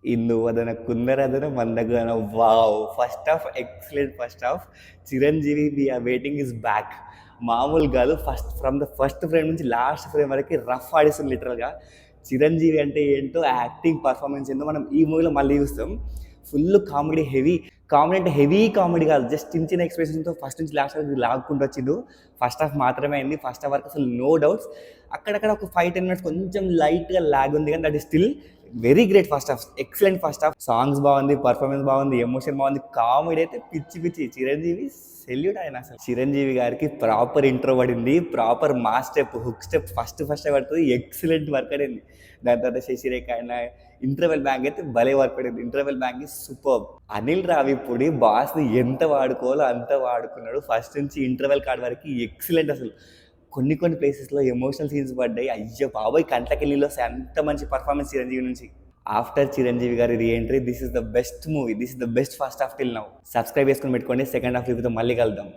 ఇందువదన కుందరదన మందగన wow! First half excellent first half. Chiranjeevi we are waiting is back. మామూలు కాదు. ఫ్రమ్ ద ఫస్ట్ ఫ్రేమ్ నుంచి లాస్ట్ ఫ్రేమ్ వరకి రఫ్ ఆడిస్తుంది లిటరల్‌గా. చిరంజీవి అంటే ఏంటో, యాక్టింగ్, పర్ఫార్మెన్స్ ఏంటో మనం ఈ మూవీలో మళ్ళీ చూస్తాం. ఫుల్ కామెడీ, హెవీ కామెడీ, అంటే హెవీ కామెడీ కాదు. జస్ట్ చిన్న చిన్న ఎక్స్‌ప్రెషన్స్‌తో ఫస్ట్ నుంచి లాస్ట్ వరకు లాక్కుంటూ వచ్చిండు. ఫస్ట్ హాఫ్ మాత్రమే అయింది. ఫస్ట్ హాఫ్ వరకు అసలు నో డౌట్స్. అక్కడక్కడ ఒక 5, 10 మినిట్స్ కొంచెం లైట్‌గా లాగ్ ఉంది కానీ that is still very great first half. Excellent first half. Songs బాగుంది, పర్ఫార్మెన్స్ బాగుంది, ఎమోషన్ బాగుంది, కామెడీ అయితే పిచ్చి పిచ్చి. చిరంజీవి సెల్యూట్ ఆయన అసలు. చిరంజీవి గారికి ప్రాపర్ ఇంట్రో పడింది, proper mass step, hook step first పడుతుంది. ఎక్సలెంట్ వర్క్ అయింది. దాని తర్వాత శశిరేఖ ఆయన ఇంటర్వెల్ బ్యాంక్ అయితే భలే వర్క్ పడింది. Interval bang super. Anil Ravipudi బాస్ని ఎంత వాడుకోవాలో అంత వాడుకున్నాడు. ఫస్ట్ నుంచి ఇంటర్వెల్ కార్డ్ వరకు ఎక్సలెంట్ అసలు. కొన్ని కొన్ని ప్లేసెస్లో ఎమోషనల్ సీన్స్ పడ్డాయి. అయ్యో బాబోయ్, కంట్లకెళ్ళిలో అంత మంచి పర్ఫార్మెన్స్ చిరంజీవి నుంచి. ఆఫ్టర్ చిరంజీవి గారి reentry this is the best movie. This is the best first half till now. Subscribe చేసుకుని పెట్టుకోండి. సెకండ్ హాఫ్ రివ్యూతో మళ్ళీ కలుద్దాం.